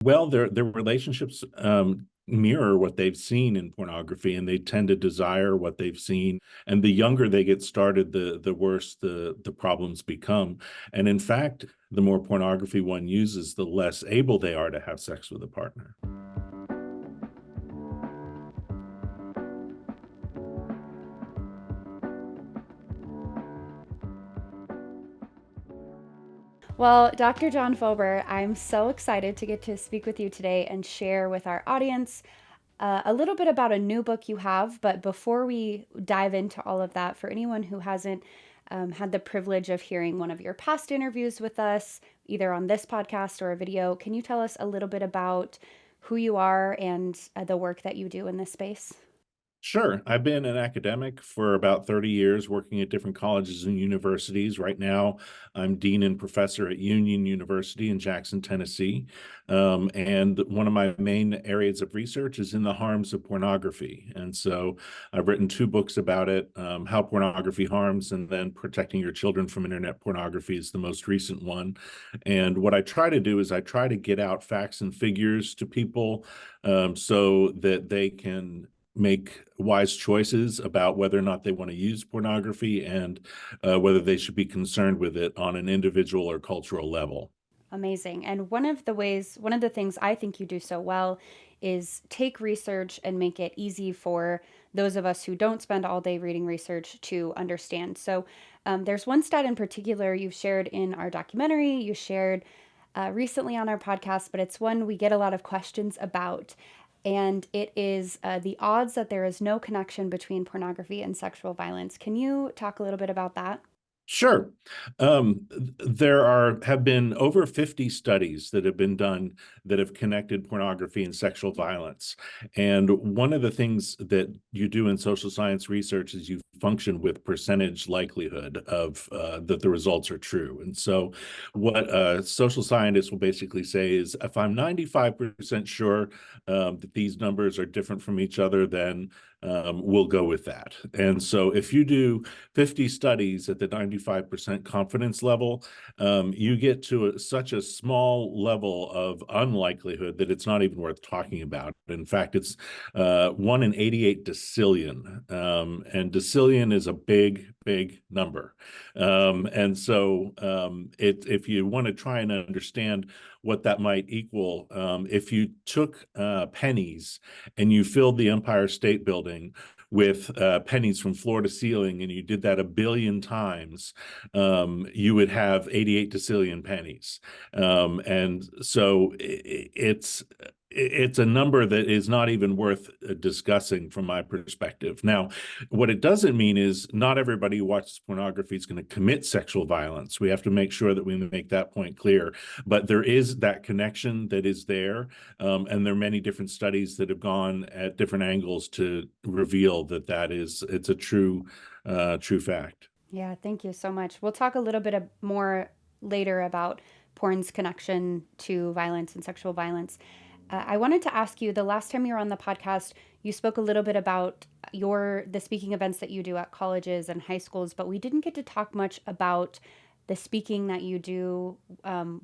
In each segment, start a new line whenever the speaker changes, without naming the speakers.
Well, their relationships mirror what they've seen in pornography, and they tend to desire what they've seen. And the younger they get started, the worse the problems become. And in fact, the more pornography one uses, the less able they are to have sex with a partner.
Well, Dr. John Foubert, I'm so excited to get to speak with you today and share with our audience a little bit about a new book you have. But before we dive into all of that, for anyone who hasn't had the privilege of hearing one of your past interviews with us, either on this podcast or a video, can you tell us a little bit about who you are and the work that you do in this space?
Sure. I've been an academic for about 30 years, working at different colleges and universities. Right now, I'm dean and professor at Union University in Jackson, Tennessee. And one of my main areas of research is in the harms of pornography. And so I've written two books about it, How Pornography Harms, and then Protecting Your Children from Internet Pornography is the most recent one. And what I try to do is I try to get out facts and figures to people so that they can make wise choices about whether or not they want to use pornography and whether they should be concerned with it on an individual or cultural level.
Amazing. And one of the things I think you do so well is take research and make it easy for those of us who don't spend all day reading research to understand. So there's one stat in particular you've shared in our documentary, you shared recently on our podcast, but it's one we get a lot of questions about. And it is the odds that there is no connection between pornography and sexual violence. Can you talk a little bit about that?
Sure. There have been over 50 studies that have been done that have connected pornography and sexual violence. And one of the things that you do in social science research is you function with percentage likelihood of that the results are true. And so what social scientists will basically say is if I'm 95% sure that these numbers are different from each other, then we'll go with that. And so if you do 50 studies at the 95% confidence level, you get to such a small level of unlikelihood that it's not even worth talking about. In fact, it's 1 in 88 decillion. And decillion is a big number. And so if you want to try and understand what that might equal, if you took pennies and you filled the Empire State Building with pennies from floor to ceiling, and you did that a billion times, you would have 88 decillion pennies. And so it's a number that is not even worth discussing from my perspective. Now, what it doesn't mean is not everybody who watches pornography is going to commit sexual violence. We have to make sure that we make that point clear. But there is that connection that is there. And there are many different studies that have gone at different angles to reveal that it's a true fact.
Yeah, thank you so much. We'll talk a little bit more later about porn's connection to violence and sexual violence. I wanted to ask you, the last time you were on the podcast, you spoke a little bit about the speaking events that you do at colleges and high schools, but we didn't get to talk much about the speaking that you do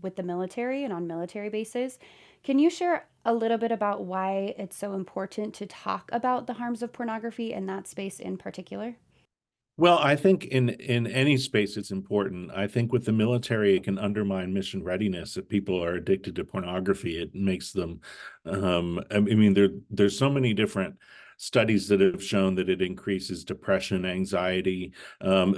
with the military and on military bases. Can you share a little bit about why it's so important to talk about the harms of pornography in that space in particular?
Well, I think in any space it's important. I think with the military, it can undermine mission readiness. If people are addicted to pornography, it makes them. I mean, there's so many different studies that have shown that it increases depression, anxiety,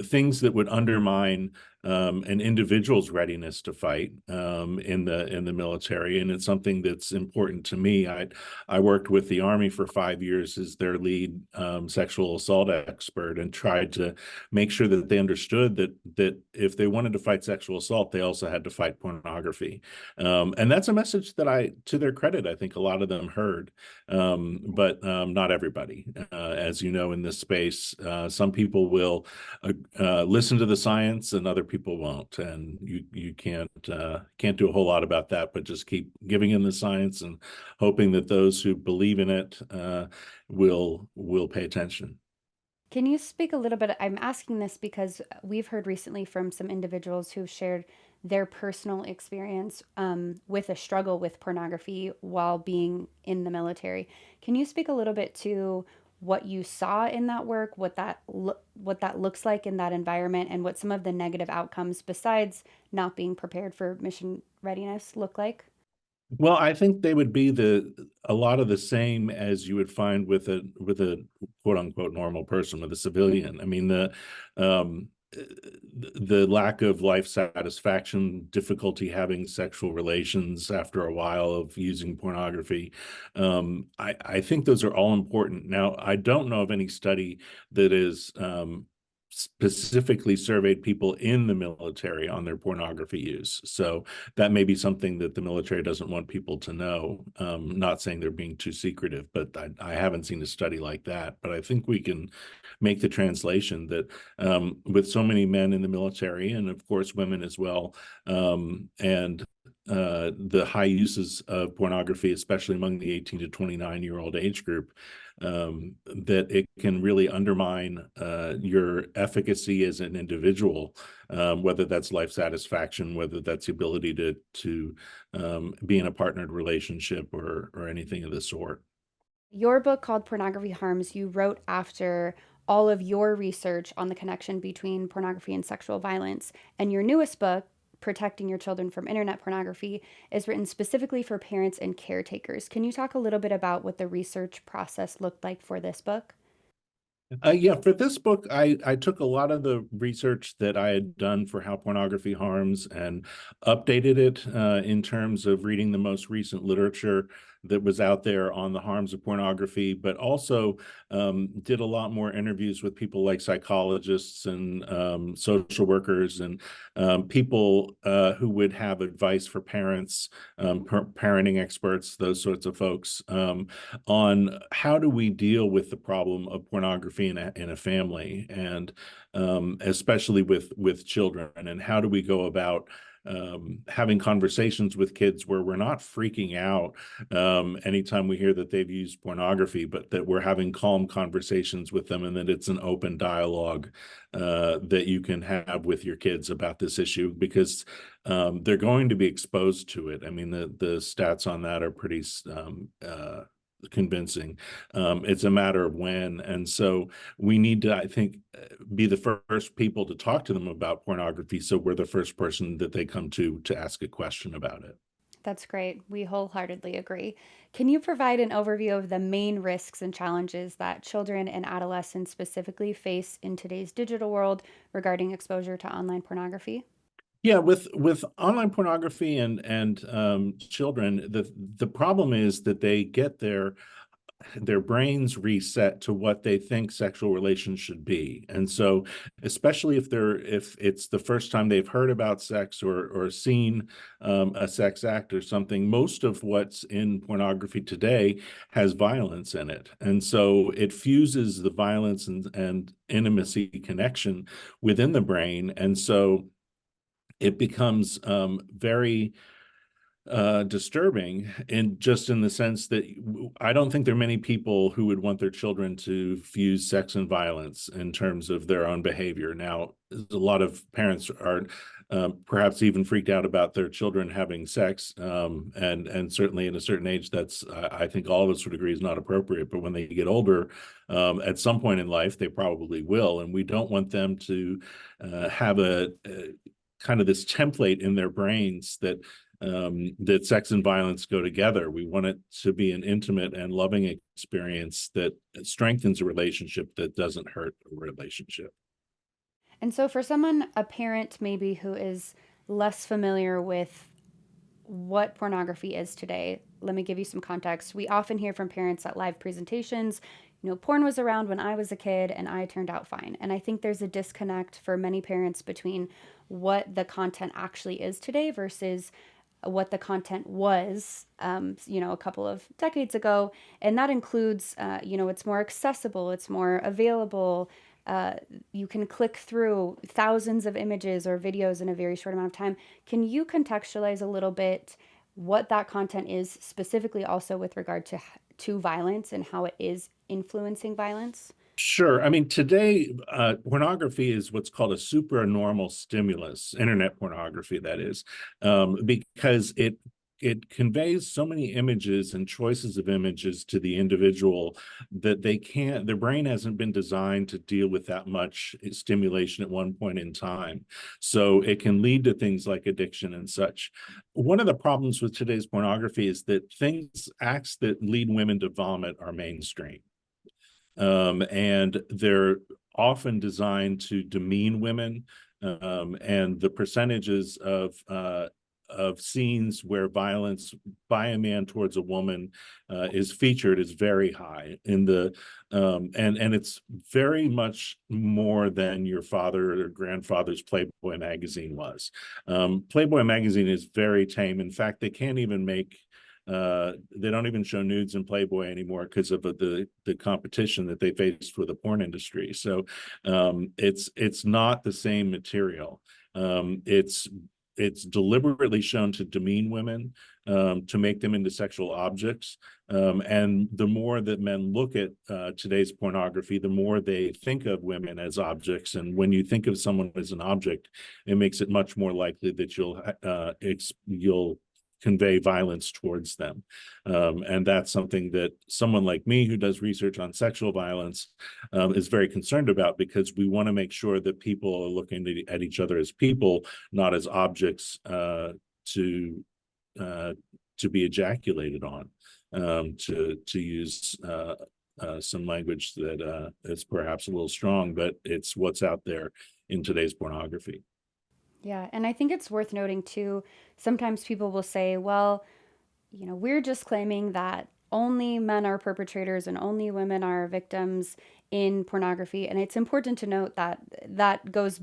things that would undermine an individual's readiness to fight in the military. And it's something that's important to me. I worked with the Army for 5 years as their lead sexual assault expert, and tried to make sure that they understood that if they wanted to fight sexual assault, they also had to fight pornography. And that's a message that to their credit, I think a lot of them heard, but not everybody. As you know, in this space, some people will listen to the science, and other people won't, and you can't do a whole lot about that, but just keep giving in the science and hoping that those who believe in it will pay attention.
Can you speak a little bit? I'm asking this because we've heard recently from some individuals who've shared their personal experience with a struggle with pornography while being in the military. Can you speak a little bit to what you saw in that work, what that looks like in that environment, and what some of the negative outcomes besides not being prepared for mission readiness look like?
Well, I think they would be a lot of the same as you would find with a quote unquote normal person, with a civilian. I mean, um the lack of life satisfaction, difficulty having sexual relations after a while of using pornography. I think those are all important. Now, I don't know of any study that is specifically surveyed people in the military on their pornography use. So that may be something that the military doesn't want people to know. Not saying they're being too secretive, but I haven't seen a study like that. But I think we can make the translation that with so many men in the military, and of course women as well, and the high uses of pornography, especially among the 18 to 29-year-old age group, that it can really undermine your efficacy as an individual, whether that's life satisfaction, whether that's the ability to be in a partnered relationship or anything of the sort.
Your book called Pornography Harms, you wrote after all of your research on the connection between pornography and sexual violence. And your newest book, Protecting Your Children from Internet Pornography, is written specifically for parents and caretakers. Can you talk a little bit about what the research process looked like for this book?
Yeah, for this book, I took a lot of the research that I had done for How Pornography Harms and updated it in terms of reading the most recent literature that was out there on the harms of pornography, but also did a lot more interviews with people like psychologists and social workers and people who would have advice for parents, parenting experts, those sorts of folks. On how do we deal with the problem of pornography in a family, and especially with children, and how do we go about having conversations with kids where we're not freaking out anytime we hear that they've used pornography, but that we're having calm conversations with them, and that it's an open dialogue that you can have with your kids about this issue, because they're going to be exposed to it. I mean, the stats on that are pretty convincing. It's a matter of when. And so we need to, I think, be the first people to talk to them about pornography. So we're the first person that they come to ask a question about it.
That's great. We wholeheartedly agree. Can you provide an overview of the main risks and challenges that children and adolescents specifically face in today's digital world regarding exposure to online pornography?
Yeah, with online pornography and children, the problem is that they get their brains reset to what they think sexual relations should be. And so, especially if it's the first time they've heard about sex or seen a sex act or something, most of what's in pornography today has violence in it. And so it fuses the violence and intimacy connection within the brain. And so it becomes very disturbing, and just in the sense that I don't think there are many people who would want their children to fuse sex and violence in terms of their own behavior. Now, a lot of parents are perhaps even freaked out about their children having sex, and certainly at a certain age, that's I think all of us would agree is not appropriate. But when they get older, at some point in life, they probably will, and we don't want them to have a kind of this template in their brains that sex and violence go together. We want it to be an intimate and loving experience that strengthens a relationship, that doesn't hurt a relationship.
And so, for someone, a parent maybe who is less familiar with what pornography is today, let me give you some context. We often hear from parents at live presentations, porn was around when I was a kid and I turned out fine. And I think there's a disconnect for many parents between what the content actually is today versus what the content was, a couple of decades ago. And that includes, it's more accessible, it's more available. Uh, you can click through thousands of images or videos in a very short amount of time. Can you contextualize a little bit what that content is, specifically also with regard to violence and how it is influencing violence?
Sure. I mean, today, pornography is what's called a supranormal stimulus, internet pornography, that is, because it conveys so many images and choices of images to the individual that their brain hasn't been designed to deal with that much stimulation at one point in time. So it can lead to things like addiction and such. One of the problems with today's pornography is that acts that lead women to vomit are mainstream. And they're often designed to demean women. And the percentages of scenes where violence by a man towards a woman is featured is very high in the and it's very much more than your father or grandfather's Playboy magazine was. Playboy magazine is very tame. In fact, they don't even show nudes in Playboy anymore because of the competition that they faced with the porn industry. So it's not the same material. It's deliberately shown to demean women, to make them into sexual objects. And the more that men look at today's pornography, the more they think of women as objects. And when you think of someone as an object, it makes it much more likely that you'll convey violence towards them. And that's something that someone like me who does research on sexual violence is very concerned about, because we want to make sure that people are looking at each other as people, not as objects to be ejaculated on, to use some language that is perhaps a little strong, but it's what's out there in today's pornography.
Yeah, and I think it's worth noting too, sometimes people will say, well, we're just claiming that only men are perpetrators and only women are victims in pornography. And it's important to note that that goes,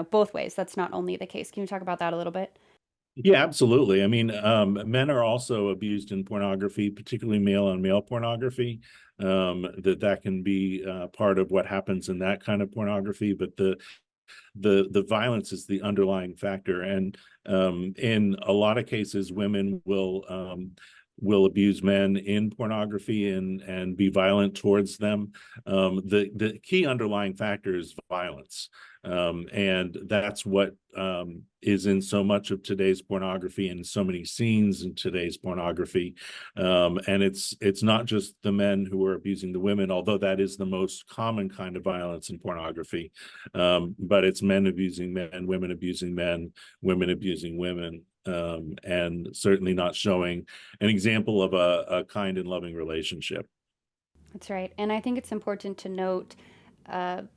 both ways. That's not only the case. Can you talk about that a little bit?
Yeah, absolutely. I mean, men are also abused in pornography, particularly male on male pornography. That can be part of what happens in that kind of pornography, but the violence is the underlying factor. And in a lot of cases, women will abuse men in pornography and be violent towards them. The key underlying factor is violence. And that's what is in so much of today's pornography and so many scenes in today's pornography. And it's not just the men who are abusing the women, although that is the most common kind of violence in pornography. But it's men abusing men, women abusing men, women abusing women, and certainly not showing an example of a kind and loving relationship.
That's right. And I think it's important to note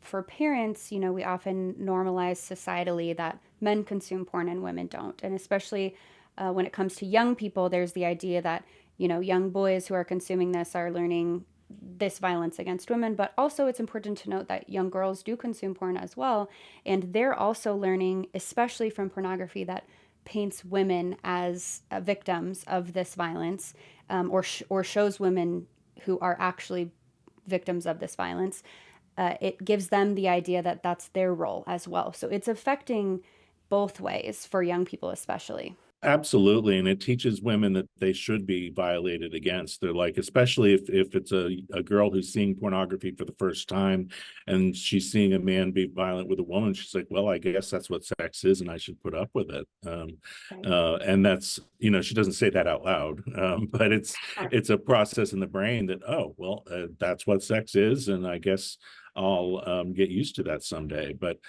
for parents, we often normalize societally that men consume porn and women don't. And especially when it comes to young people, there's the idea that, young boys who are consuming this are learning this violence against women. But also, it's important to note that young girls do consume porn as well. And they're also learning, especially from pornography, that paints women as victims of this violence, or shows women who are actually victims of this violence. It gives them the idea that that's their role as well. So it's affecting both ways for young people, especially.
Absolutely. And it teaches women that they should be violated against. They're like, especially if it's a girl who's seeing pornography for the first time and she's seeing a man be violent with a woman, she's like, well, I guess that's what sex is and I should put up with it.
Right.
And that's, she doesn't say that out loud, but it's a process in the brain that, oh, well, that's what sex is. And I guess I'll get used to that someday. But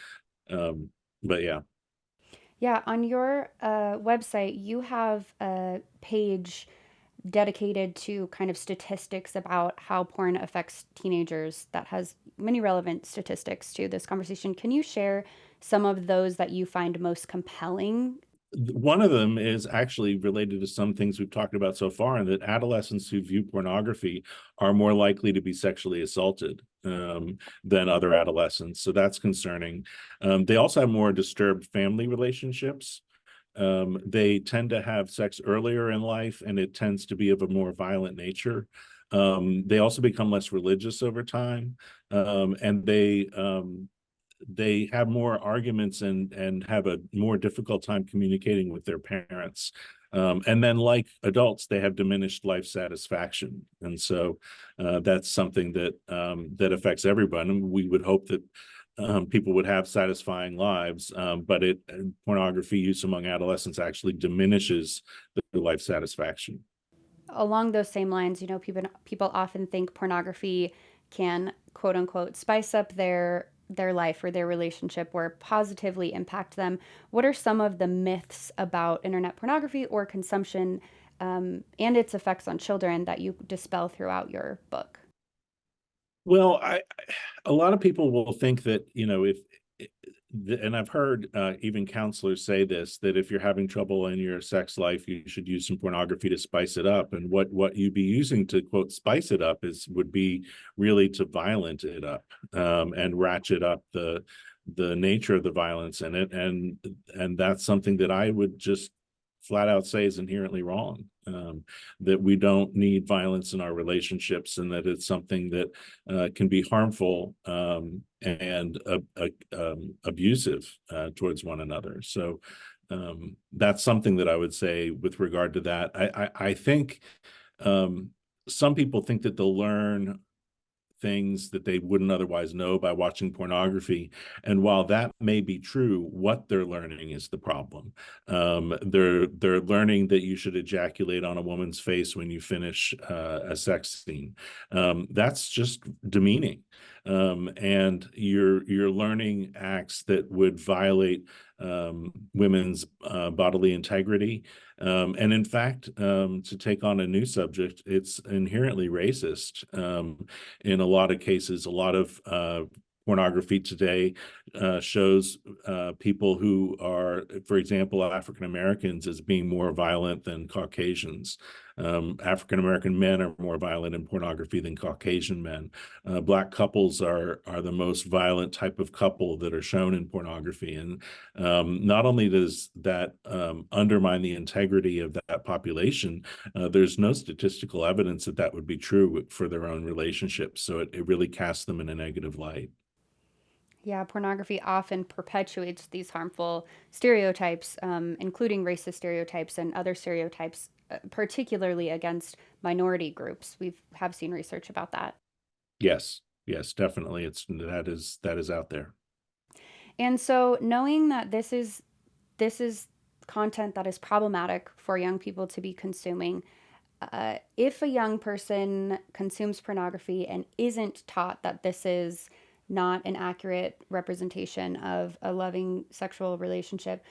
yeah.
Yeah, on your website, you have a page dedicated to kind of statistics about how porn affects teenagers that has many relevant statistics to this conversation. Can you share some of those that you find most compelling?
One of them is actually related to some things we've talked about so far, and that adolescents who view pornography are more likely to be sexually assaulted than other adolescents. So that's concerning. They also have more disturbed family relationships. They tend to have sex earlier in life, and it tends to be of a more violent nature. They also become less religious over time, and they have more arguments and have a more difficult time communicating with their parents. And then, like adults, they have diminished life satisfaction. And so that's something that that affects everyone. And we would hope that people would have satisfying lives, but pornography use among adolescents actually diminishes the life satisfaction.
Along those same lines, people often think pornography can quote unquote spice up their life or their relationship or positively impact them. What are some of the myths about internet pornography or consumption and its effects on children that you dispel throughout your book?
Well, a lot of people will think that, if, and I've heard even counselors say this, that if you're having trouble in your sex life, you should use some pornography to spice it up. And what you'd be using to quote spice it up would be really to violent it up, and ratchet up the nature of the violence in it. And that's something that I would just flat out say is inherently wrong. That we don't need violence in our relationships, and that it's something that can be harmful, and abusive towards one another. So that's something that I would say with regard to that. I think some people think that they'll learn things that they wouldn't otherwise know by watching pornography. And while that may be true, what they're learning is the problem. They're learning that you should ejaculate on a woman's face when you finish a sex scene. That's just demeaning. And you're learning acts that would violate women's bodily integrity. And in fact, to take on a new subject, it's inherently racist. In a lot of cases, a lot of pornography today shows people who are, for example, African Americans as being more violent than Caucasians. African American men are more violent in pornography than Caucasian men. Black couples are the most violent type of couple that are shown in pornography. And not only does that undermine the integrity of that population, there's no statistical evidence that that would be true for their own relationships. So it really casts them in a negative light.
Yeah, pornography often perpetuates these harmful stereotypes, including racist stereotypes and other stereotypes, particularly against minority groups. Have seen research about that.
Yes, yes, definitely. That is out there.
And so, knowing that this is content that is problematic for young people to be consuming, if a young person consumes pornography and isn't taught that this is not an accurate representation of a loving sexual relationship,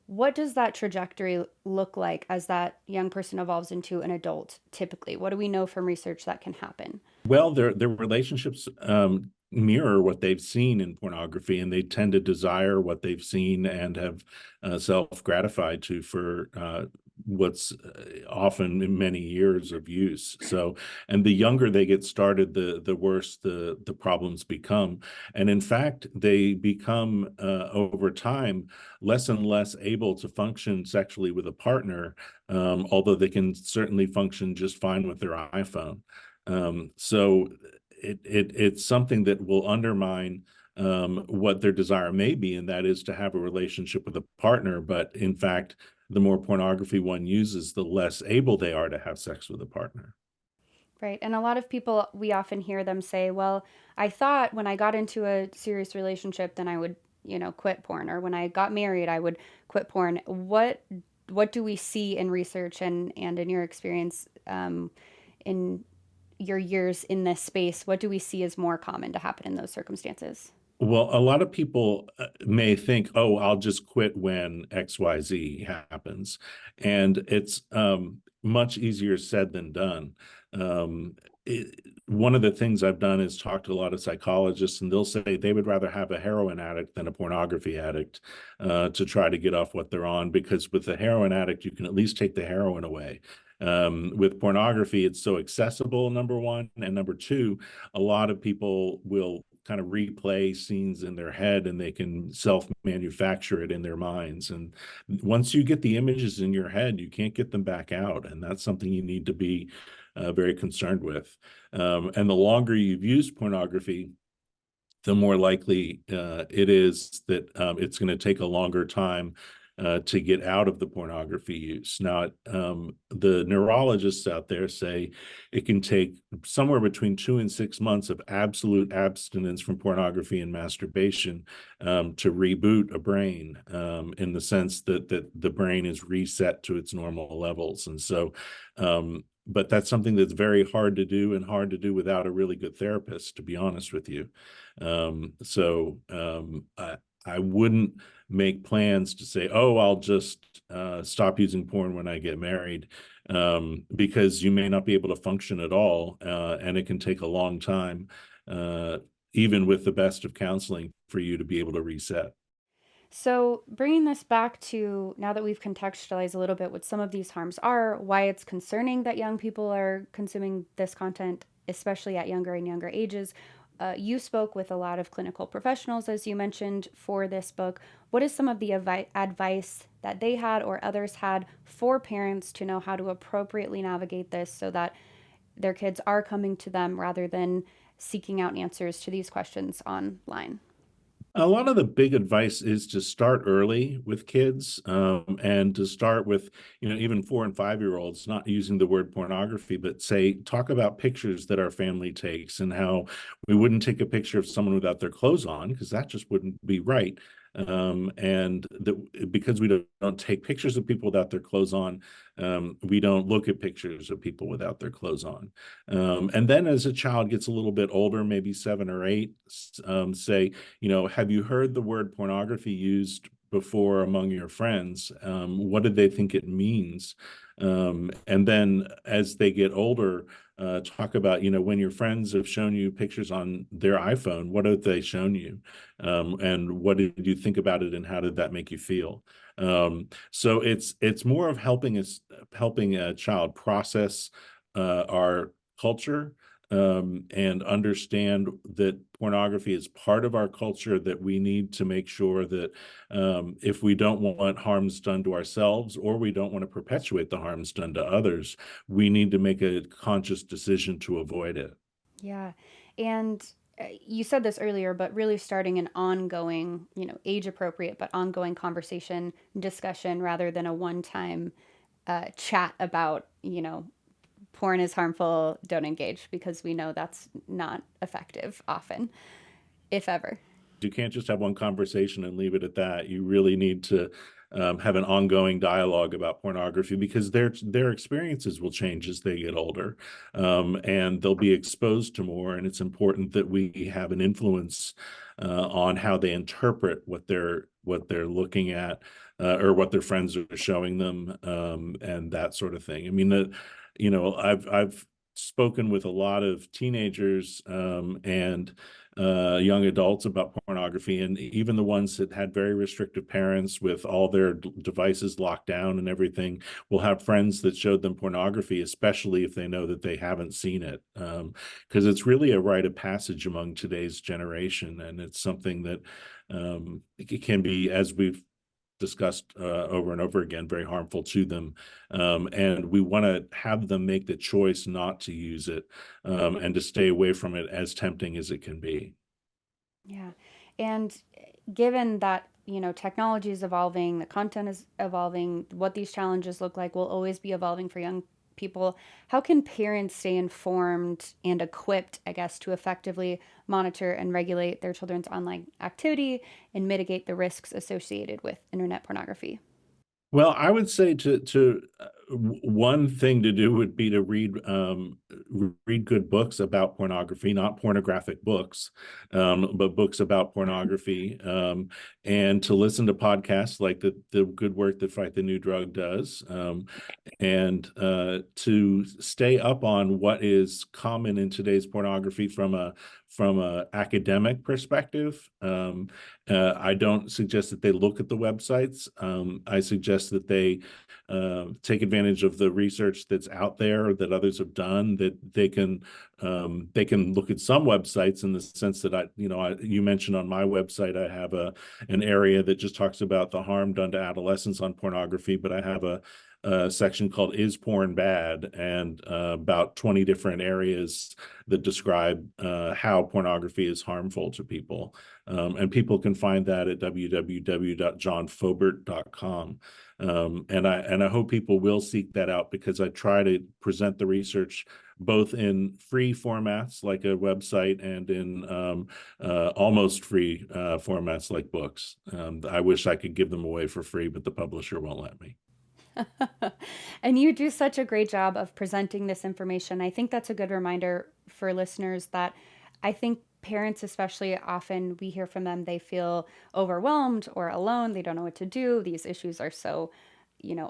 what does that trajectory look like as that young person evolves into an adult typically? What do we know from research that can happen?
Well, their relationships mirror what they've seen in pornography, and they tend to desire what they've seen and have self-gratified to for what's often many years of use. So, and the younger they get started, the worse the problems become. And in fact, they become over time less and less able to function sexually with a partner, although they can certainly function just fine with their iPhone. So it's something that will undermine what their desire may be, and that is to have a relationship with a partner. But in fact, the more pornography one uses, the less able they are to have sex with a partner.
Right. And a lot of people, we often hear them say, well, I thought when I got into a serious relationship, then I would, quit porn. Or when I got married, I would quit porn. What do we see in research and in your experience, in your years in this space? What do we see as more common to happen in those circumstances?
Well, a lot of people may think, oh, I'll just quit when XYZ happens. And it's much easier said than done. One of the things I've done is talk to a lot of psychologists, and they'll say they would rather have a heroin addict than a pornography addict to try to get off what they're on, because with a heroin addict, you can at least take the heroin away. With pornography, it's so accessible, number one. And number two, a lot of people will kind of replay scenes in their head, and they can self-manufacture it in their minds. And once you get the images in your head, you can't get them back out. And that's something you need to be very concerned with. And the longer you've used pornography, the more likely it is that it's going to take a longer time to get out of the pornography use. Now, the neurologists out there say it can take somewhere between 2 and 6 months of absolute abstinence from pornography and masturbation to reboot a brain, in the sense that the brain is reset to its normal levels. And so, but that's something that's very hard to do, and hard to do without a really good therapist, to be honest with you. I wouldn't make plans to say, oh, I'll just stop using porn when I get married, because you may not be able to function at all, and it can take a long time, even with the best of counseling, for you to be able to reset.
So, bringing this back to now that we've contextualized a little bit what some of these harms are, why it's concerning that young people are consuming this content, especially at younger and younger ages. You spoke with a lot of clinical professionals, as you mentioned, for this book. What is some of the advice that they had or others had for parents to know how to appropriately navigate this so that their kids are coming to them rather than seeking out answers to these questions online?
A lot of the big advice is to start early with kids, and to start with, even 4 and 5-year-olds, not using the word pornography, but talk about pictures that our family takes, and how we wouldn't take a picture of someone without their clothes on, because that just wouldn't be right. And that because we don't take pictures of people without their clothes on, we don't look at pictures of people without their clothes on. And then as a child gets a little bit older, maybe 7 or 8, say, have you heard the word pornography used before among your friends? What did they think it means? And then as they get older, talk about, when your friends have shown you pictures on their iPhone, what have they shown you? And what did you think about it, and how did that make you feel? So it's more of helping a child process our culture, and understand that pornography is part of our culture, that we need to make sure that, if we don't want harms done to ourselves, or we don't want to perpetuate the harms done to others, we need to make a conscious decision to avoid it.
Yeah. And you said this earlier, but really starting an ongoing, age appropriate, but ongoing conversation, discussion rather than a one time chat about, porn is harmful, don't engage, because we know that's not effective often, if ever.
You can't just have one conversation and leave it at that. You really need to have an ongoing dialogue about pornography, because their experiences will change as they get older, and they'll be exposed to more. And it's important that we have an influence on how they interpret what they're looking at, or what their friends are showing them, and that sort of thing. I mean, I've spoken with a lot of teenagers, and young adults about pornography, and even the ones that had very restrictive parents with all their devices locked down and everything will have friends that showed them pornography, especially if they know that they haven't seen it, because it's really a rite of passage among today's generation, and it's something that, it can be, as we've discussed over and over again, very harmful to them. And we want to have them make the choice not to use it, and to stay away from it, as tempting as it can be.
Yeah. And given that, technology is evolving, the content is evolving, what these challenges look like will always be evolving for young people. How can parents stay informed and equipped, I guess, to effectively monitor and regulate their children's online activity and mitigate the risks associated with internet pornography?
Well, I would say one thing to do would be to read good books about pornography, not pornographic books, but books about pornography, and to listen to podcasts like the good work that Fight the New Drug does, and to stay up on what is common in today's pornography from a academic perspective. I don't suggest that they look at the websites. I suggest that they take advantage of the research that's out there that others have done. That they can look at some websites, in the sense that you mentioned on my website, I have an area that just talks about the harm done to adolescents on pornography, but I have a section called "Is Porn Bad?" and about 20 different areas that describe how pornography is harmful to people. And people can find that at www.johnfoubert.com. And I hope people will seek that out, because I try to present the research both in free formats like a website and in almost free formats like books. I wish I could give them away for free, but the publisher won't let me.
And you do such a great job of presenting this information. I think that's a good reminder for listeners that I think parents, especially, often we hear from them, they feel overwhelmed or alone. They don't know what to do. These issues are so,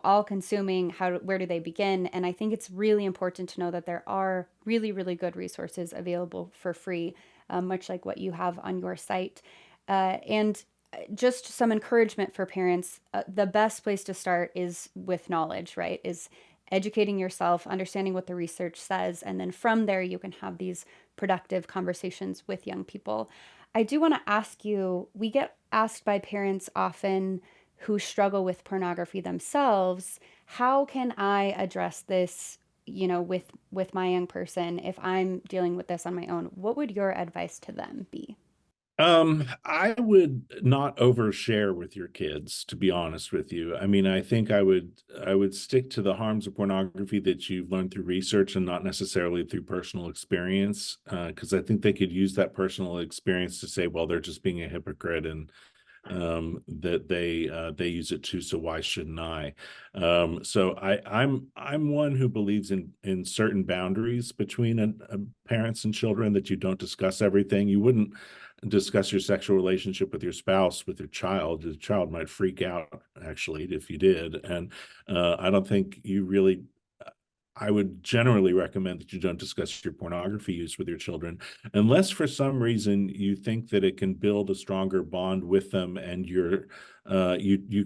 all consuming. Where do they begin? And I think it's really important to know that there are really, really good resources available for free, much like what you have on your site. And just some encouragement for parents. The best place to start is with knowledge, right? Is educating yourself, understanding what the research says, and then from there you can have these productive conversations with young people. I do want to ask you, we get asked by parents often who struggle with pornography themselves, how can I address this, with my young person if I'm dealing with this on my own? What would your advice to them be?
I would not overshare with your kids, to be honest with you. I mean, I think I would stick to the harms of pornography that you've learned through research and not necessarily through personal experience, because I think they could use that personal experience to say, well, they're just being a hypocrite, and that they use it too, so why shouldn't I? So I'm one who believes in certain boundaries between parents and children, that you don't discuss everything. You wouldn't discuss your sexual relationship with your spouse with your child. The child might freak out, actually, if you did. And I don't think you really, I would generally recommend that you don't discuss your pornography use with your children, unless for some reason you think that it can build a stronger bond with them, and you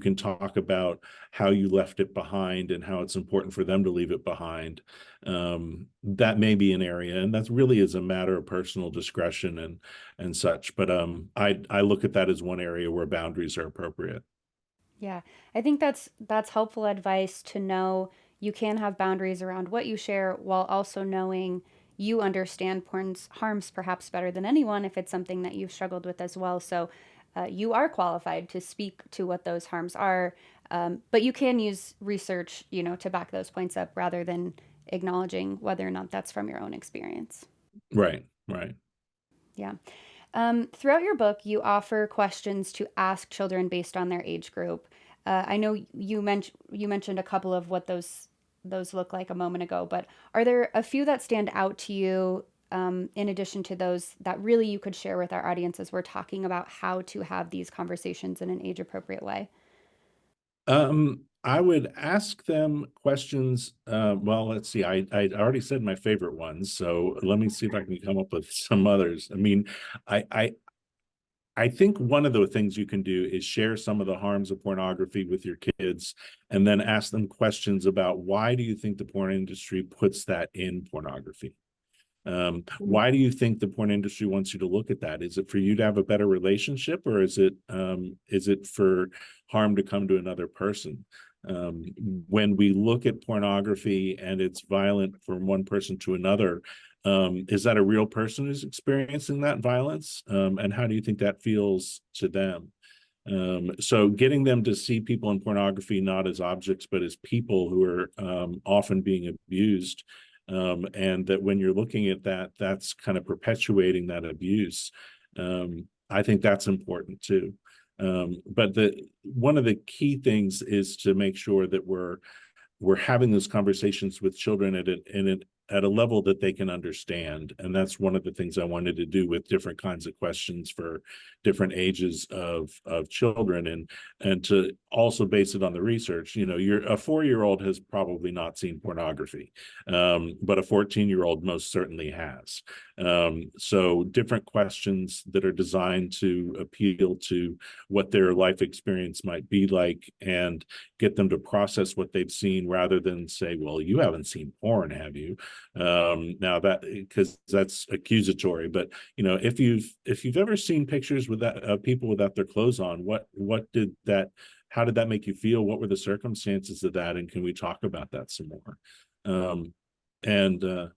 can talk about how you left it behind and how it's important for them to leave it behind. That may be an area, and that really is a matter of personal discretion and such. But I look at that as one area where boundaries are appropriate.
Yeah, I think that's helpful advice to know you can have boundaries around what you share while also knowing you understand porn's harms perhaps better than anyone if it's something that you've struggled with as well. So you are qualified to speak to what those harms are, but you can use research, to back those points up rather than acknowledging whether or not that's from your own experience.
Right, right.
Yeah. Throughout your book, you offer questions to ask children based on their age group. I know you mentioned a couple of what those look like a moment ago, but are there a few that stand out to you, in addition to those that really you could share with our audience as we're talking about how to have these conversations in an age appropriate way?
I would ask them questions. Well, let's see. I already said my favorite ones, so let me see if I can come up with some others. I mean, I I I think one of the things you can do is share some of the harms of pornography with your kids, and then ask them questions about, why do you think the porn industry puts that in pornography? Why do you think the porn industry wants you to look at that? Is it for you to have a better relationship, or is it for harm to come to another person? Um, when we look at pornography and it's violent from one person to another, is that a real person who's experiencing that violence? And how do you think that feels to them? So getting them to see people in pornography not as objects, but as people who are often being abused, and that when you're looking at that, that's kind of perpetuating that abuse. I think that's important too. But one of the key things is to make sure that we're having those conversations with children at a level that they can understand. And that's one of the things I wanted to do with different kinds of questions for different ages of children, and to also base it on the research. A 4-year-old has probably not seen pornography, but a 14-year-old most certainly has. So different questions that are designed to appeal to what their life experience might be like, and get them to process what they've seen, rather than say, well, you haven't seen porn, have you? Now, that, because that's accusatory. But if you've ever seen pictures with that people without their clothes on, what did that how did that make you feel? What were the circumstances of that? And can we talk about that some more?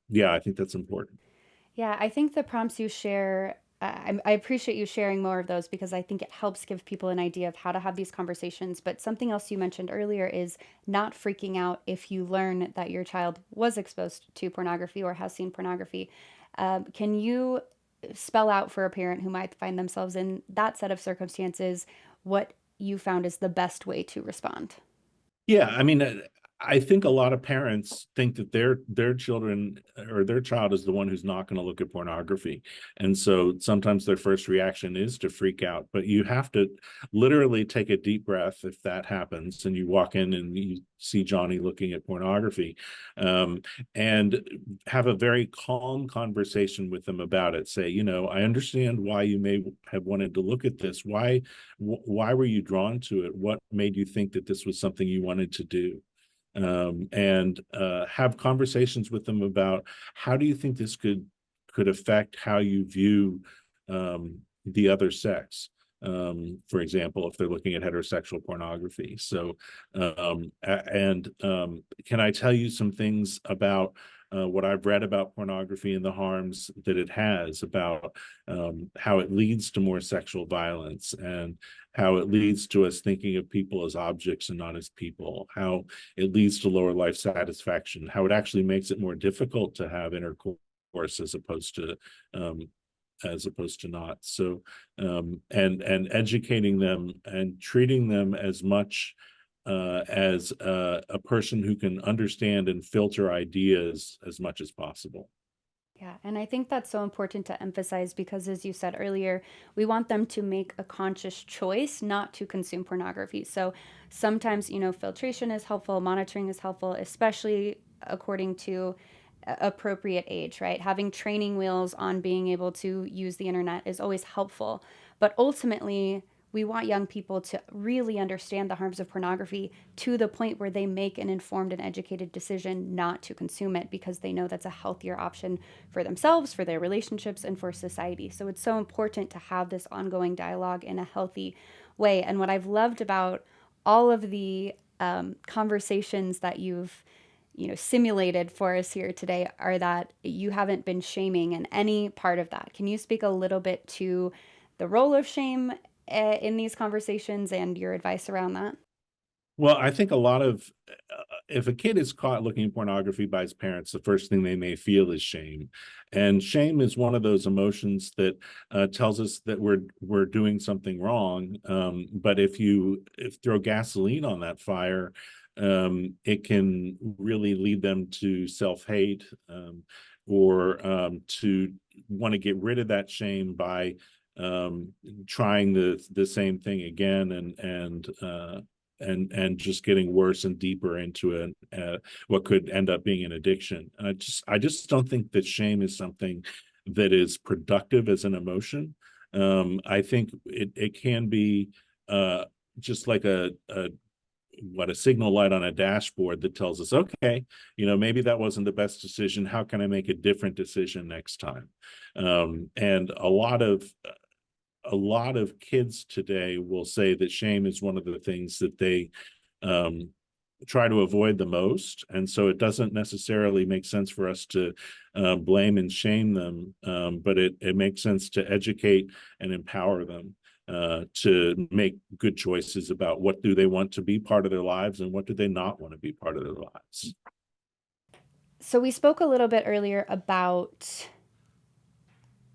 Yeah, I think that's important.
Yeah, I think the prompts you share, I appreciate you sharing more of those because I think it helps give people an idea of how to have these conversations. But something else you mentioned earlier is not freaking out if you learn that your child was exposed to pornography or has seen pornography. Can you spell out for a parent who might find themselves in that set of circumstances what you found is the best way to respond?
Yeah, I mean, I think a lot of parents think that their children or their child is the one who's not going to look at pornography. And so sometimes their first reaction is to freak out, but you have to literally take a deep breath if that happens and you walk in and you see Johnny looking at pornography, um, and have a very calm conversation with them about it. Say, I understand why you may have wanted to look at this. Why were you drawn to it? What made you think that this was something you wanted to do? And have conversations with them about how do you think this could affect how you view the other sex. For example, if they're looking at heterosexual pornography. So, can I tell you some things about what I've read about pornography and the harms that it has, about how it leads to more sexual violence, and how it leads to us thinking of people as objects and not as people, how it leads to lower life satisfaction, how it actually makes it more difficult to have intercourse as opposed to not. So, and educating them and treating them as much as a person who can understand and filter ideas as much as possible.
Yeah, and I think that's so important to emphasize because, as you said earlier, we want them to make a conscious choice not to consume pornography. So sometimes, filtration is helpful, monitoring is helpful, especially according to appropriate age, right? Having training wheels on being able to use the internet is always helpful. But ultimately, we want young people to really understand the harms of pornography to the point where they make an informed and educated decision not to consume it because they know that's a healthier option for themselves, for their relationships, and for society. So it's so important to have this ongoing dialogue in a healthy way. And what I've loved about all of the conversations that you've simulated for us here today are that you haven't been shaming in any part of that. Can you speak a little bit to the role of shame in these conversations and your advice around that?
Well, I think a lot of if a kid is caught looking at pornography by his parents, the first thing they may feel is shame, and shame is one of those emotions that tells us that we're doing something wrong. But if throw gasoline on that fire, it can really lead them to self-hate, or to want to get rid of that shame by trying the same thing again, and just getting worse and deeper into what could end up being an addiction. I just don't think that shame is something that is productive as an emotion. I think it can be just like a signal light on a dashboard that tells us, okay, maybe that wasn't the best decision. How can I make a different decision next time? And a lot of kids today will say that shame is one of the things that they um, try to avoid the most. And so it doesn't necessarily make sense for us to blame and shame them, but it makes sense to educate and empower them to make good choices about what do they want to be part of their lives and what do they not want to be part of their lives.
So we spoke a little bit earlier about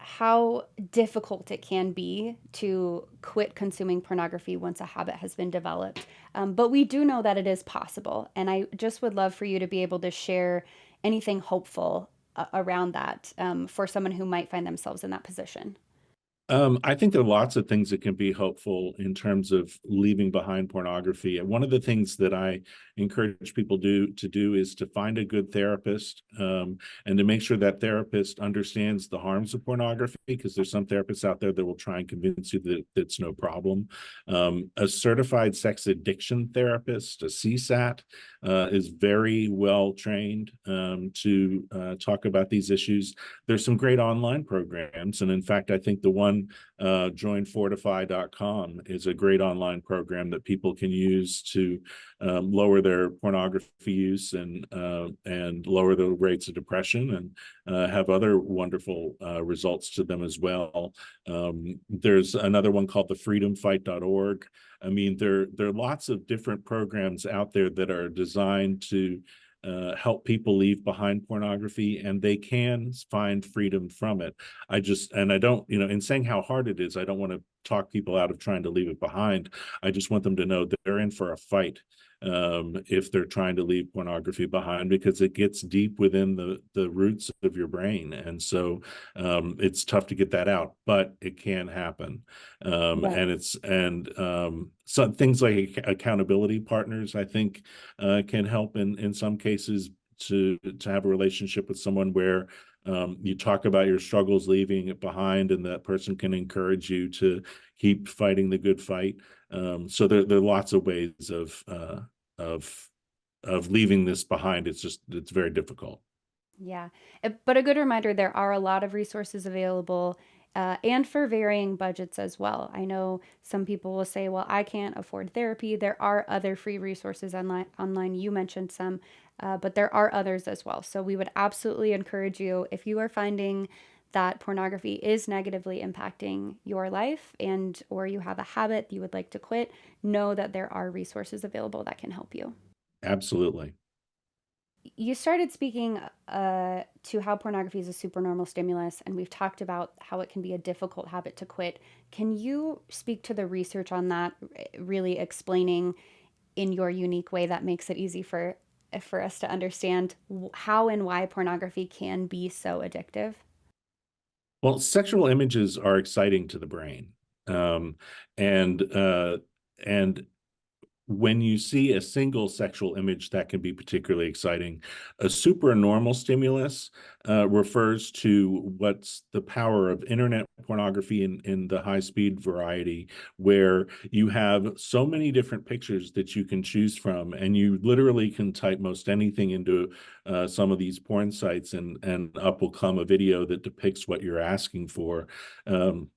how difficult it can be to quit consuming pornography once a habit has been developed. But we do know that it is possible. And I just would love for you to be able to share anything hopeful around that for someone who might find themselves in that position.
I think there are lots of things that can be helpful in terms of leaving behind pornography. And one of the things that I encourage people to do is to find a good therapist, and to make sure that therapist understands the harms of pornography, because there's some therapists out there that will try and convince you that it's no problem. A certified sex addiction therapist, a CSAT, is very well trained to talk about these issues. There's some great online programs. And in fact, I think the one one, joinfortify.com is a great online program that people can use to lower their pornography use and lower the rates of depression, and have other wonderful results to them as well. There's another one called the freedomfight.org. I mean, there are lots of different programs out there that are designed to help people leave behind pornography, and they can find freedom from it. And I don't, in saying how hard it is, I don't want to talk people out of trying to leave it behind. I just want them to know that they're in for a fight if they're trying to leave pornography behind, because it gets deep within the roots of your brain. And so it's tough to get that out, but it can happen.
Right.
And some things like accountability partners, I think, can help in some cases to have a relationship with someone where you talk about your struggles leaving it behind, and that person can encourage you to keep fighting the good fight. So there are lots of ways of leaving this behind. It's very difficult.
Yeah. But a good reminder, there are a lot of resources available, and for varying budgets as well. I know some people will say, well, I can't afford therapy. There are other free resources online. You mentioned some, but there are others as well. So we would absolutely encourage you, if you are finding that pornography is negatively impacting your life, and or you have a habit you would like to quit, know that there are resources available that can help you.
Absolutely.
You started speaking to how pornography is a supernormal stimulus, and we've talked about how it can be a difficult habit to quit. Can you speak to the research on that, really explaining in your unique way that makes it easy for us to understand how and why pornography can be so addictive?
Well, sexual images are exciting to the brain. Um, and uh, and when you see a single sexual image, that can be particularly exciting. A supernormal stimulus refers to what's the power of internet pornography in the high-speed variety, where you have so many different pictures that you can choose from, and you literally can type most anything into some of these porn sites, and up will come a video that depicts what you're asking for. Um,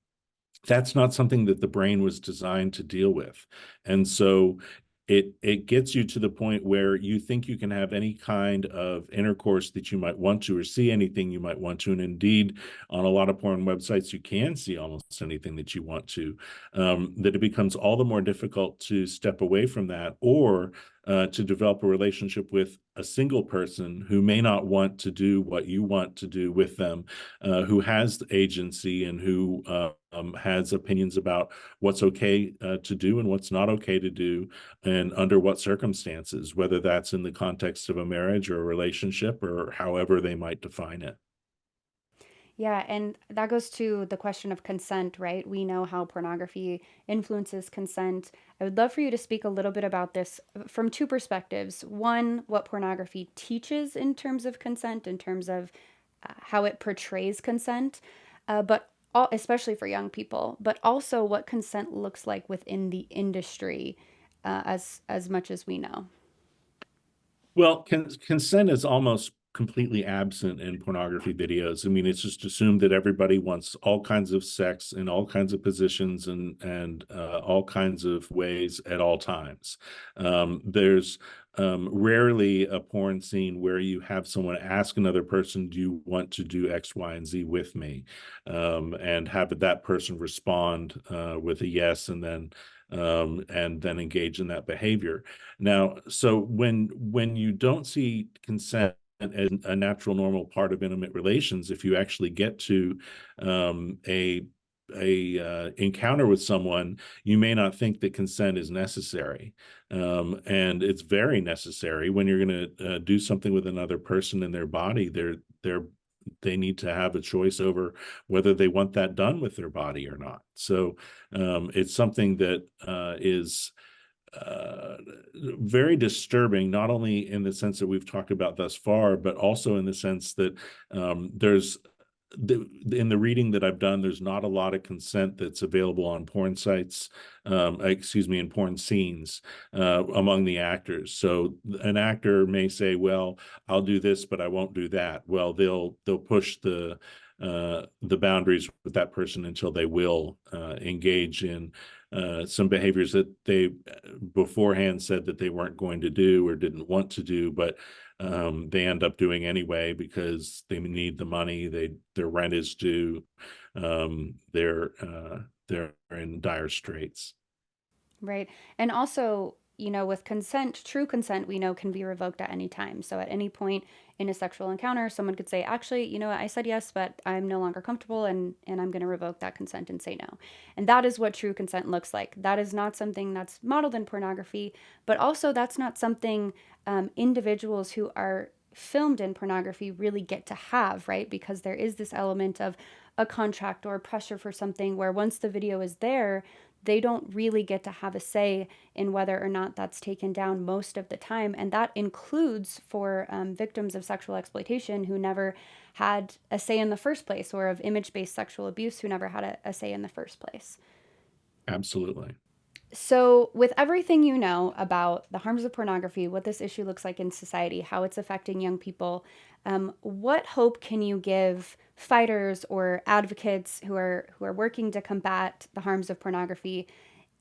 that's not something that the brain was designed to deal with. And so it gets you to the point where you think you can have any kind of intercourse that you might want to, or see anything you might want to. And indeed, on a lot of porn websites, you can see almost anything that you want to. That it becomes all the more difficult to step away from that, or to develop a relationship with a single person who may not want to do what you want to do with them, who has agency, and who has opinions about what's okay to do and what's not okay to do, and under what circumstances, whether that's in the context of a marriage or a relationship, or however they might define it.
Yeah, and that goes to the question of consent, right? We know how pornography influences consent. I would love for you to speak a little bit about this from two perspectives. One, what pornography teaches in terms of consent, in terms of how it portrays consent, especially for young people, but also what consent looks like within the industry, as much as we know.
Well, consent is almost completely absent in pornography videos. I mean, it's just assumed that everybody wants all kinds of sex in all kinds of positions, and all kinds of ways at all times. There's rarely a porn scene where you have someone ask another person, "Do you want to do X, Y, and Z with me?" And have that person respond with a yes, and then engage in that behavior. Now, so when you don't see consent as a natural, normal part of intimate relations, if you actually get to a encounter with someone, you may not think that consent is necessary, and it's very necessary when you're going to do something with another person in their body. They need to have a choice over whether they want that done with their body or not. So it's something that is very disturbing, not only in the sense that we've talked about thus far, but also in the sense that in the reading that I've done, there's not a lot of consent that's available on porn sites, in porn scenes, among the actors. So an actor may say, "Well, I'll do this, but I won't do that." Well, they'll push the boundaries with that person until they will engage in some behaviors that they beforehand said that they weren't going to do or didn't want to do, but they end up doing anyway because they need the money. Their rent is due. They're in dire straits.
Right. And also, with consent, true consent, we know can be revoked at any time. So at any point in a sexual encounter, someone could say, actually, I said yes, but I'm no longer comfortable, and I'm going to revoke that consent and say no. And that is what true consent looks like. That is not something that's modeled in pornography, but also that's not something individuals who are filmed in pornography really get to have, right? Because there is this element of a contract or pressure for something where once the video is there, they don't really get to have a say in whether or not that's taken down most of the time. And that includes for victims of sexual exploitation who never had a say in the first place, or of image-based sexual abuse who never had a say in the first place.
Absolutely.
So, with everything you know about the harms of pornography, what this issue looks like in society, how it's affecting young people, what hope can you give fighters or advocates who are working to combat the harms of pornography?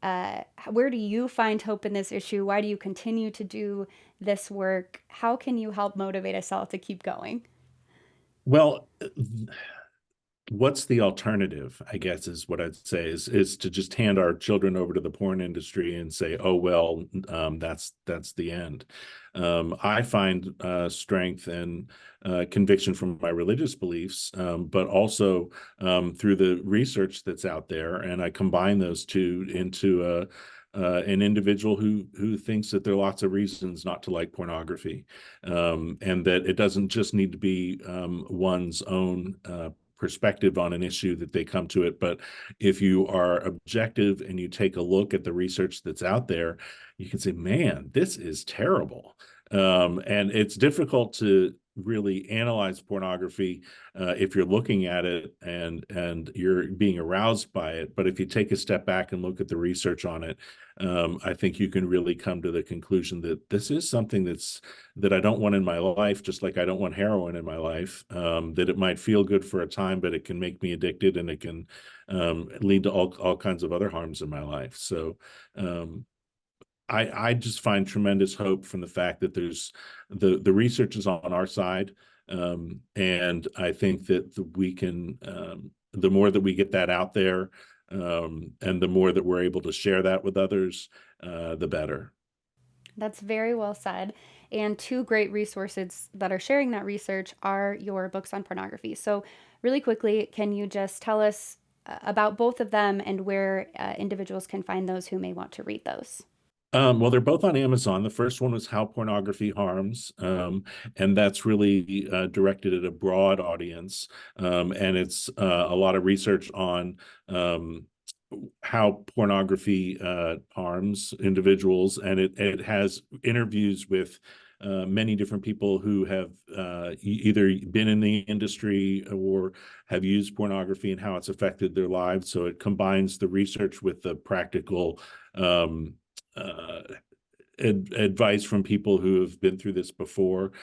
Where do you find hope in this issue? Why do you continue to do this work? How can you help motivate us all to keep going?
Well, what's the alternative, I guess, is what I'd say, is to just hand our children over to the porn industry and say, oh, well, that's the end. I find strength and conviction from my religious beliefs, but also through the research that's out there. And I combine those two into an individual who thinks that there are lots of reasons not to like pornography, and that it doesn't just need to be one's own perspective on an issue that they come to it. But if you are objective and you take a look at the research that's out there, you can say, man, this is terrible. And it's difficult to really analyze pornography if you're looking at it and you're being aroused by it. But if you take a step back and look at the research on it, I think you can really come to the conclusion that this is something that I don't want in my life, just like I don't want heroin in my life. That it might feel good for a time, but it can make me addicted, and it can lead to all kinds of other harms in my life. So I just find tremendous hope from the fact that there's the research is on our side. And I think that we can, the more that we get that out there, and the more that we're able to share that with others, the better.
That's very well said. And two great resources that are sharing that research are your books on pornography. So, really quickly, can you just tell us about both of them and where individuals can find those who may want to read those?
Well, they're both on Amazon. The first one was How Pornography Harms, and that's really directed at a broad audience. And it's a lot of research on how pornography harms individuals, and it has interviews with many different people who have either been in the industry or have used pornography and how it's affected their lives. So it combines the research with the practical uh, advice from people who have been through this before.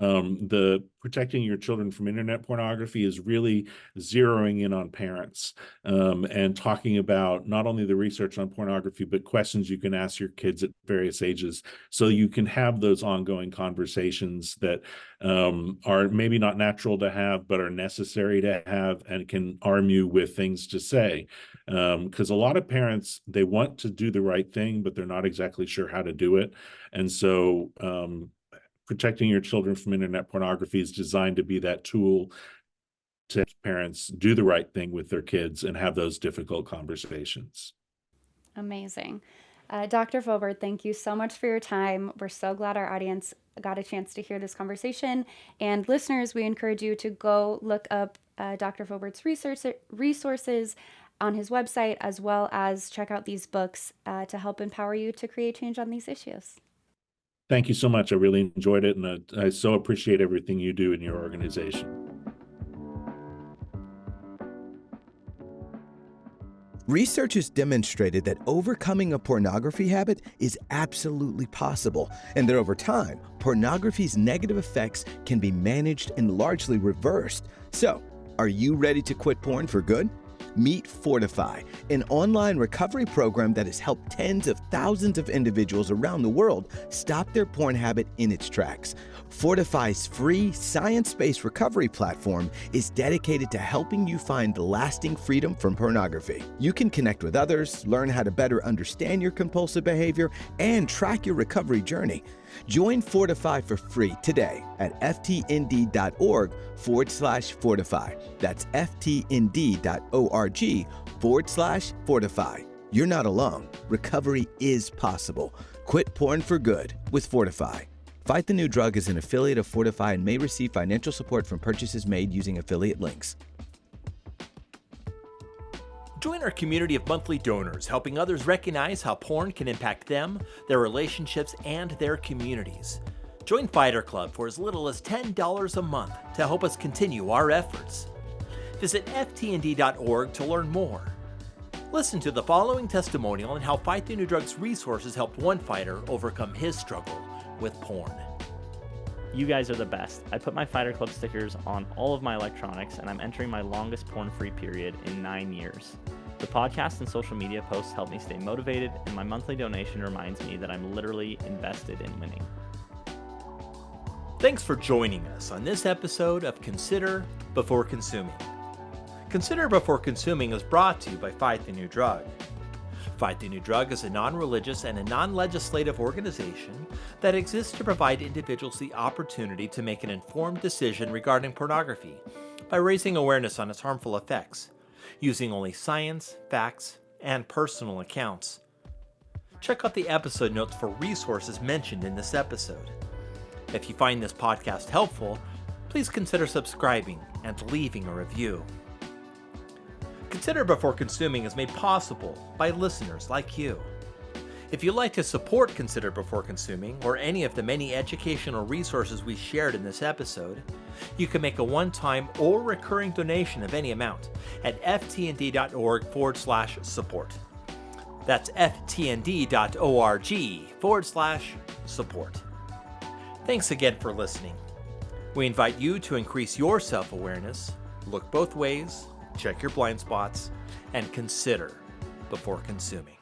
The protecting your children from internet pornography is really zeroing in on parents, and talking about not only the research on pornography, but questions you can ask your kids at various ages, so you can have those ongoing conversations that are maybe not natural to have, but are necessary to have, and can arm you with things to say. Because a lot of parents, they want to do the right thing, but they're not exactly sure how to do it. And so protecting your children from internet pornography is designed to be that tool to help parents do the right thing with their kids and have those difficult conversations.
Amazing. Dr. Foubert, thank you so much for your time. We're so glad our audience got a chance to hear this conversation. And listeners, we encourage you to go look up Dr. Faubert's resources on his website, as well as check out these books to help empower you to create change on these issues.
Thank you so much. I really enjoyed it, and I so appreciate everything you do in your organization.
Research has demonstrated that overcoming a pornography habit is absolutely possible, and that over time, pornography's negative effects can be managed and largely reversed. So, Are you ready to quit porn for good? Meet Fortify, an online recovery program that has helped tens of thousands of individuals around the world stop their porn habit in its tracks. Fortify's free, science-based recovery platform is dedicated to helping you find lasting freedom from pornography. You can connect with others, learn how to better understand your compulsive behavior, and track your recovery journey. Join Fortify for free today at ftnd.org/Fortify. That's ftnd.org/Fortify. You're not alone. Recovery is possible. Quit porn for good with Fortify. Fight the New Drug is an affiliate of Fortify and may receive financial support from purchases made using affiliate links.
Join our community of monthly donors, helping others recognize how porn can impact them, their relationships, and their communities. Join Fighter Club for as little as $10 a month to help us continue our efforts. Visit ftnd.org to learn more. Listen to the following testimonial on how Fight the New Drug's resources helped one fighter overcome his struggle with porn.
You guys are the best. I put my Fighter Club stickers on all of my electronics, and I'm entering my longest porn-free period in 9 years. The podcast and social media posts help me stay motivated, and my monthly donation reminds me that I'm literally invested in winning.
Thanks for joining us on this episode of Consider Before Consuming. Consider Before Consuming is brought to you by Fight the New Drug. Fight the New Drug is a non-religious and a non-legislative organization that exists to provide individuals the opportunity to make an informed decision regarding pornography by raising awareness on its harmful effects, using only science, facts, and personal accounts. Check out the episode notes for resources mentioned in this episode. If you find this podcast helpful, please consider subscribing and leaving a review. Consider Before Consuming is made possible by listeners like you. If you'd like to support Consider Before Consuming or any of the many educational resources we shared in this episode, you can make a one-time or recurring donation of any amount at ftnd.org/support. That's ftnd.org/support. Thanks again for listening. We invite you to increase your self-awareness, look both ways, check your blind spots, and consider before consuming.